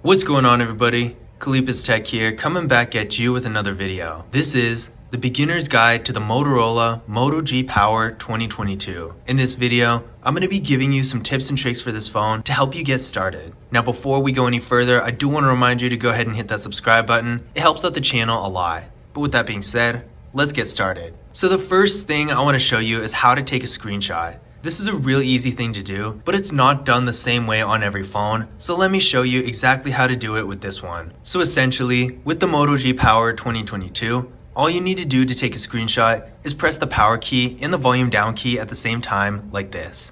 What's going on, everybody? Kalipa's Tech here, coming back at you with another video. This is the beginner's guide to the Motorola Moto G Power 2022. In this video, I'm going to be giving you some tips and tricks for this phone to help you get started. Now, before we go any further, I do want to remind you to go ahead and hit that subscribe button. It helps out the channel a lot. But with that being said, let's get started. So the first thing I want to show you is how to take a screenshot. This is a real easy thing to do, but it's not done the same way on every phone, so let me show you exactly how to do it with this one. So essentially, with the Moto G Power 2022, all you need to do to take a screenshot is press the power key and the volume down key at the same time, like this.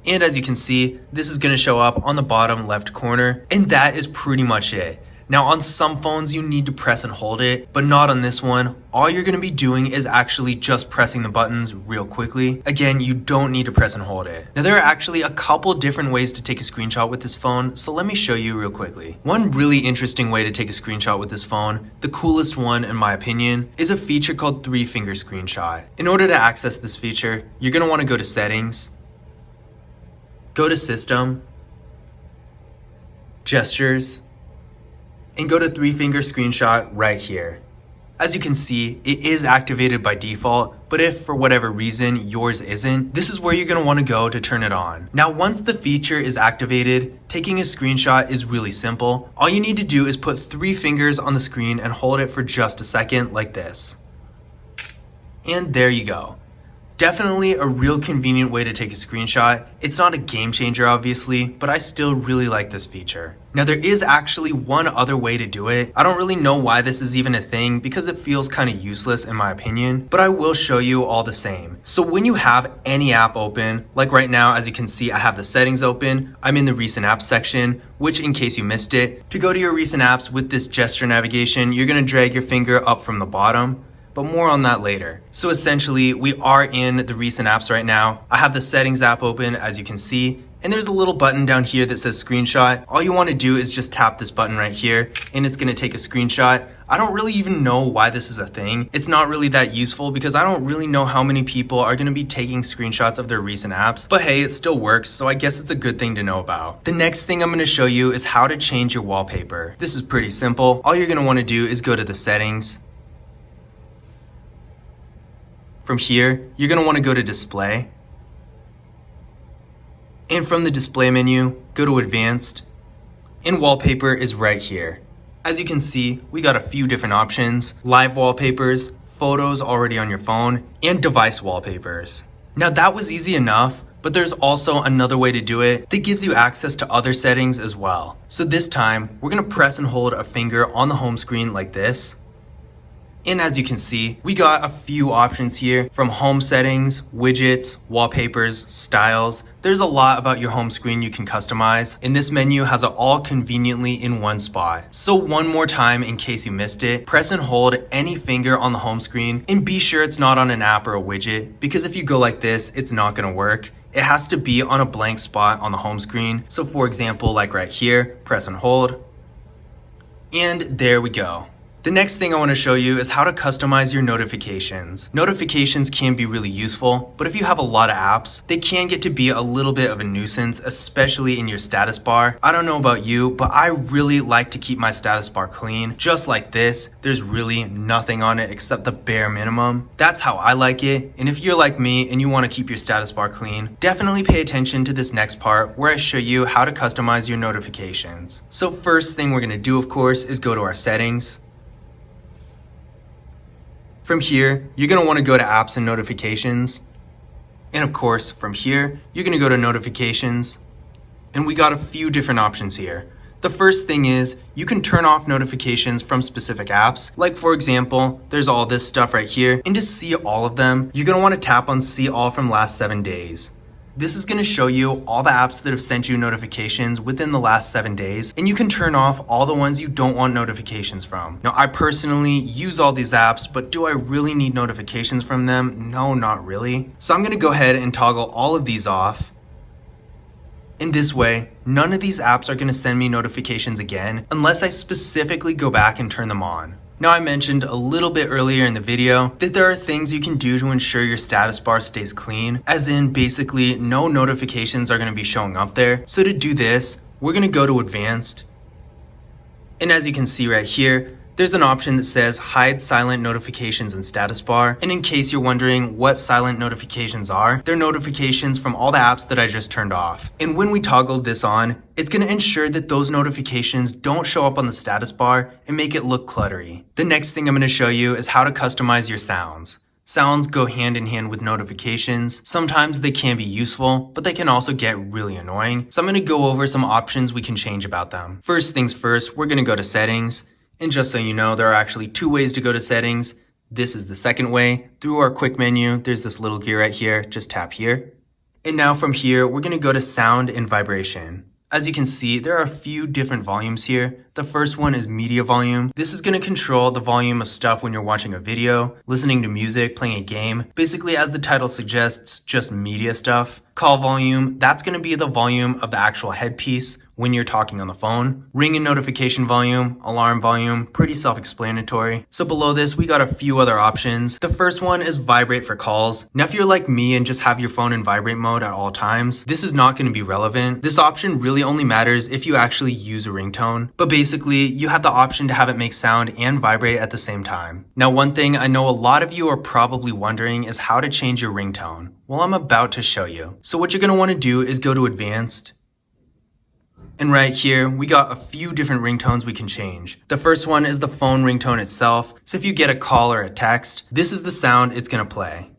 And as you can see, this is going to show up on the bottom left corner, and that is pretty much it. Now, on some phones, you need to press and hold it, but not on this one. All you're going to be doing is actually just pressing the buttons real quickly. Again, you don't need to press and hold it. Now, there are actually a couple different ways to take a screenshot with this phone, so let me show you real quickly. One really interesting way to take a screenshot with this phone, the coolest one in my opinion, is a feature called 3-finger screenshot. In order to access this feature, you're going to want to go to Settings, go to System, Gestures, and go to 3-finger screenshot right here. As you can see, it is activated by default, but if for whatever reason yours isn't, this is where you're going to want to go to turn it on. Now, once the feature is activated, taking a screenshot is really simple. All you need to do is put 3 fingers on the screen and hold it for just a second like this. And there you go. Definitely a real convenient way to take a screenshot. It's not a game changer, obviously, but I still really like this feature. Now, there is actually one other way to do it. I don't really know why this is even a thing because it feels kind of useless in my opinion, but I will show you all the same. So when you have any app open, like right now, as you can see, I have the settings open. I'm in the recent apps section, which in case you missed it, to go to your recent apps with this gesture navigation, you're going to drag your finger up from the bottom. But more on that later. So essentially, we are in the recent apps right now. I have the settings app open, as you can see, and there's a little button down here that says screenshot. All you want to do is just tap this button right here, and it's going to take a screenshot. I don't really even know why this is a thing. It's not really that useful because I don't really know how many people are going to be taking screenshots of their recent apps. But hey, it still works, so I guess it's a good thing to know about. The next thing I'm going to show you is how to change your wallpaper. This is pretty simple. All you're going to want to do is go to the settings. From here, you're going to want to go to Display. And from the Display menu, go to Advanced. And Wallpaper is right here. As you can see, we got a few different options: live wallpapers, photos already on your phone, and device wallpapers. Now, that was easy enough, but there's also another way to do it that gives you access to other settings as well. So this time, we're going to press and hold a finger on the home screen like this. And as you can see, we got a few options here from home settings, widgets, wallpapers, styles. There's a lot about your home screen you can customize, and this menu has it all conveniently in one spot. So one more time, in case you missed it, press and hold any finger on the home screen and be sure it's not on an app or a widget, because if you go like this, it's not going to work. It has to be on a blank spot on the home screen. So for example, like right here, press and hold, and there we go. The next thing I want to show you is how to customize your notifications. Notifications can be really useful, but if you have a lot of apps, they can get to be a little bit of a nuisance, especially in your status bar. I don't know about you, but I really like to keep my status bar clean. Just like this, there's really nothing on it except the bare minimum. That's how I like it, and if you're like me and you want to keep your status bar clean, definitely pay attention to this next part where I show you how to customize your notifications. So first thing we're going to do, of course, is go to our settings. From here, you're going to want to go to Apps and Notifications. And of course, from here, you're going to go to Notifications. And we got a few different options here. The first thing is you can turn off notifications from specific apps. Like for example, there's all this stuff right here. And to see all of them, you're going to want to tap on See All from last 7 days. This is going to show you all the apps that have sent you notifications within the last 7 days, and you can turn off all the ones you don't want notifications from. Now, I personally use all these apps, but do I really need notifications from them? No, not really. So I'm going to go ahead and toggle all of these off. In this way, none of these apps are going to send me notifications again unless I specifically go back and turn them on. Now, I mentioned a little bit earlier in the video that there are things you can do to ensure your status bar stays clean, as in basically no notifications are going to be showing up there. So to do this, we're going to go to Advanced, And as you can see right here, there's an option that says hide silent notifications and status bar. And in case you're wondering what silent notifications are, they're notifications from all the apps that I just turned off. And when we toggled this on, it's going to ensure that those notifications don't show up on the status bar and make it look cluttery. The next thing I'm going to show you is how to customize your sounds. Sounds go hand in hand with notifications. Sometimes they can be useful, but they can also get really annoying. So I'm going to go over some options we can change about them. First things first, we're going to go to settings. And just so you know, there are actually 2 ways to go to settings. This is the second way. Through our quick menu, there's this little gear right here. Just tap here. And now from here, we're going to go to sound and vibration. As you can see, there are a few different volumes here. The first one is media volume. This is going to control the volume of stuff when you're watching a video, listening to music, playing a game. Basically, as the title suggests, just media stuff. Call volume, that's going to be the volume of the actual headpiece when you're talking on the phone. Ring and notification volume, alarm volume, pretty self-explanatory. So below this, we got a few other options. The first one is vibrate for calls. Now if you're like me and just have your phone in vibrate mode at all times, this is not going to be relevant. This option really only matters if you actually use a ringtone. But basically, you have the option to have it make sound and vibrate at the same time. Now one thing I know a lot of you are probably wondering is how to change your ringtone. Well, I'm about to show you. So what you're going to want to do is go to advanced. And right here, we got a few different ringtones we can change. The first one is the phone ringtone itself. So if you get a call or a text, this is the sound it's going to play.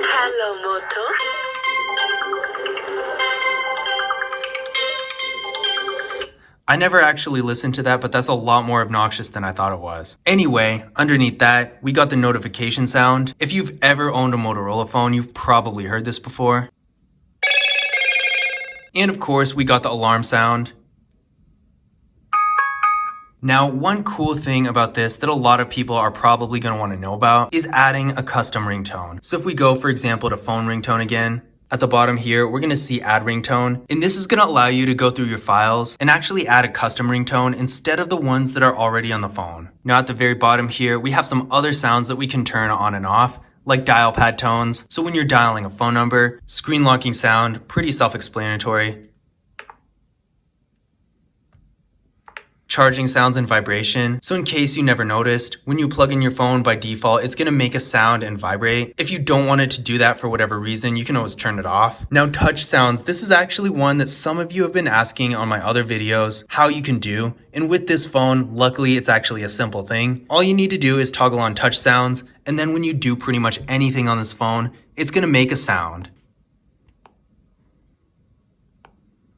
Hello, Moto. I never actually listened to that, but that's a lot more obnoxious than I thought it was. Anyway, underneath that, we got the notification sound. If you've ever owned a Motorola phone, you've probably heard this before. And of course, we got the alarm sound. Now, one cool thing about this that a lot of people are probably going to want to know about is adding a custom ringtone. So if we go, for example, to phone ringtone again, at the bottom here, we're going to see add ringtone. And this is going to allow you to go through your files and actually add a custom ringtone instead of the ones that are already on the phone. Now, at the very bottom here, we have some other sounds that we can turn on and off, like dial pad tones. So when you're dialing a phone number, screen locking sound, pretty self-explanatory. Charging sounds and vibration. So in case you never noticed, when you plug in your phone by default, it's going to make a sound and vibrate. If you don't want it to do that for whatever reason, you can always turn it off. Now touch sounds, this is actually one that some of you have been asking on my other videos how you can do. And with this phone, luckily it's actually a simple thing. All you need to do is toggle on touch sounds, and then when you do pretty much anything on this phone, it's going to make a sound.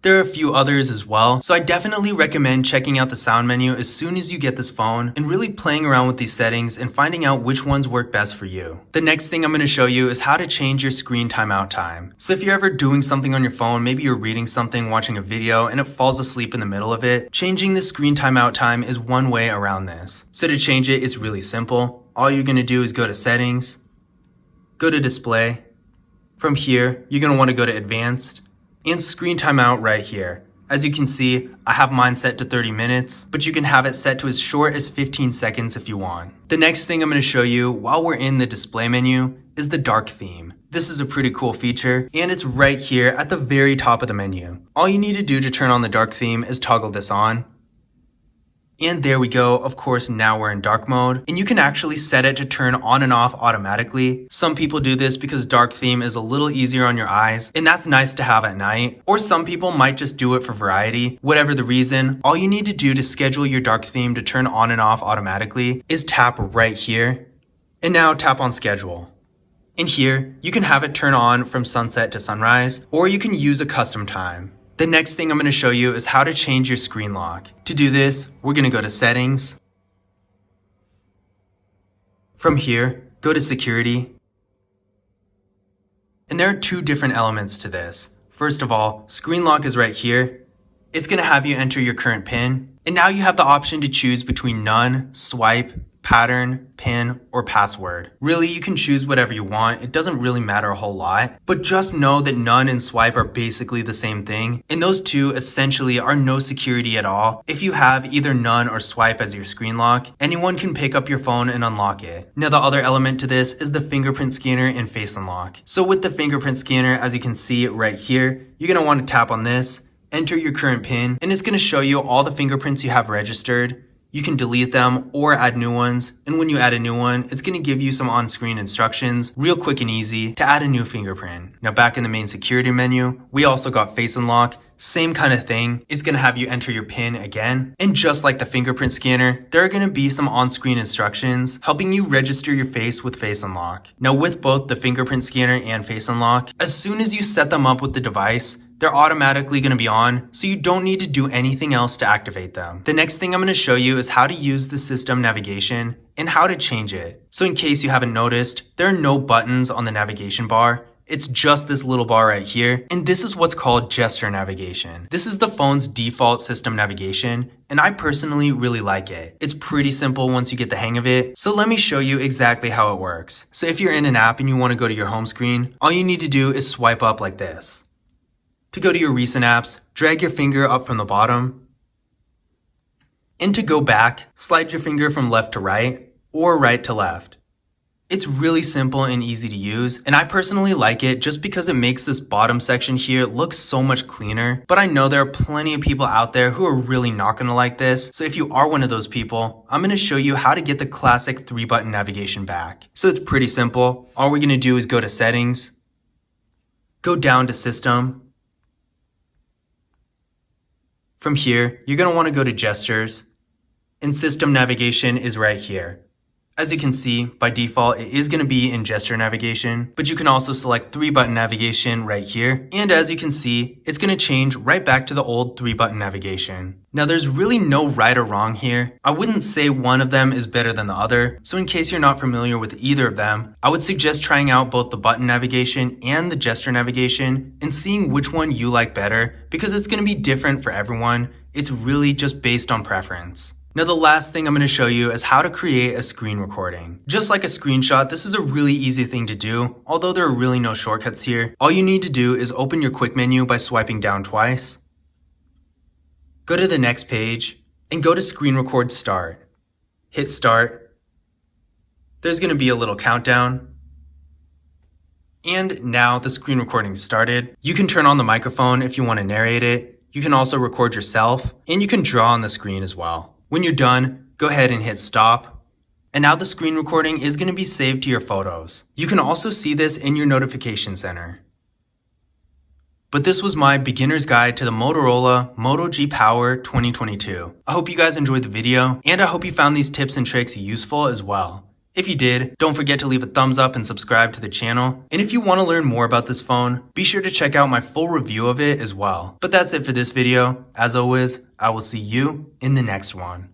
There are a few others as well, so I definitely recommend checking out the sound menu as soon as you get this phone and really playing around with these settings and finding out which ones work best for you. The next thing I'm going to show you is how to change your screen timeout time. So if you're ever doing something on your phone, maybe you're reading something, watching a video, and it falls asleep in the middle of it, changing the screen timeout time is one way around this. So to change it, it's really simple. All you're going to do is go to settings, go to display. From here, you're going to want to go to advanced, and screen timeout right here. As you can see, I have mine set to 30 minutes, but you can have it set to as short as 15 seconds if you want. The next thing I'm going to show you while we're in the display menu is the dark theme. This is a pretty cool feature, and it's right here at the very top of the menu. All you need to do to turn on the dark theme is toggle this on. And there we go. Of course, now we're in dark mode, and you can actually set it to turn on and off automatically. Some people do this because dark theme is a little easier on your eyes, and that's nice to have at night. Or some people might just do it for variety. Whatever the reason, all you need to do to schedule your dark theme to turn on and off automatically is tap right here, and now tap on schedule. And here, you can have it turn on from sunset to sunrise, or you can use a custom time. The next thing I'm going to show you is how to change your screen lock. To do this, we're going to go to settings. From here, go to security. And there are two different elements to this. First of all, screen lock is right here. It's going to have you enter your current PIN. And now you have the option to choose between none, swipe, pattern, pin, or password. Really, you can choose whatever you want. It doesn't really matter a whole lot, but just know that none and swipe are basically the same thing. And those two essentially are no security at all. If you have either none or swipe as your screen lock, anyone can pick up your phone and unlock it. Now, the other element to this is the fingerprint scanner and face unlock. So with the fingerprint scanner, as you can see right here, you're going to want to tap on this. enter your current PIN, and it's going to show you all the fingerprints you have registered. You can delete them or add new ones, and when you add a new one, it's going to give you some on-screen instructions, real quick and easy, to add a new fingerprint. Now back in the main security menu, we also got Face Unlock. Same kind of thing. It's going to have you enter your PIN again. And just like the fingerprint scanner, there are going to be some on-screen instructions helping you register your face with Face Unlock. Now with both the fingerprint scanner and Face Unlock, as soon as you set them up with the device, they're automatically going to be on, so you don't need to do anything else to activate them. The next thing I'm going to show you is how to use the system navigation and how to change it. So in case you haven't noticed, there are no buttons on the navigation bar. It's just this little bar right here, and this is what's called gesture navigation. This is the phone's default system navigation, and I personally really like it. It's pretty simple once you get the hang of it, so let me show you exactly how it works. So if you're in an app and you want to go to your home screen, all you need to do is swipe up like this. To go to your recent apps, drag your finger up from the bottom. And to go back, slide your finger from left to right or right to left. It's really simple and easy to use, and I personally like it just because it makes this bottom section here look so much cleaner. But I know there are plenty of people out there who are really not going to like this, so if you are one of those people, I'm going to show you how to get the classic 3-button navigation back. So it's pretty simple. All we're going to do is go to Settings, go down to System. From here, you're going to want to go to Gestures, and System Navigation is right here. As you can see, by default, it is going to be in gesture navigation, but you can also select 3-button navigation right here. And as you can see, it's going to change right back to the old 3-button navigation. Now there's really no right or wrong here. I wouldn't say one of them is better than the other. So in case you're not familiar with either of them, I would suggest trying out both the button navigation and the gesture navigation and seeing which one you like better, because it's going to be different for everyone. It's really just based on preference. Now the last thing I'm going to show you is how to create a screen recording. Just like a screenshot, this is a really easy thing to do, although there are really no shortcuts here. All you need to do is open your quick menu by swiping down twice. Go to the next page and go to Screen Record Start. Hit Start. There's going to be a little countdown. And now the screen recording started. You can turn on the microphone if you want to narrate it. You can also record yourself, and you can draw on the screen as well. When you're done, go ahead and hit stop. And now the screen recording is going to be saved to your photos. You can also see this in your notification center. But this was my beginner's guide to the Motorola Moto G Power 2022. I hope you guys enjoyed the video, and I hope you found these tips and tricks useful as well. If you did, don't forget to leave a thumbs up and subscribe to the channel. And if you want to learn more about this phone, be sure to check out my full review of it as well. But that's it for this video. As always, I will see you in the next one.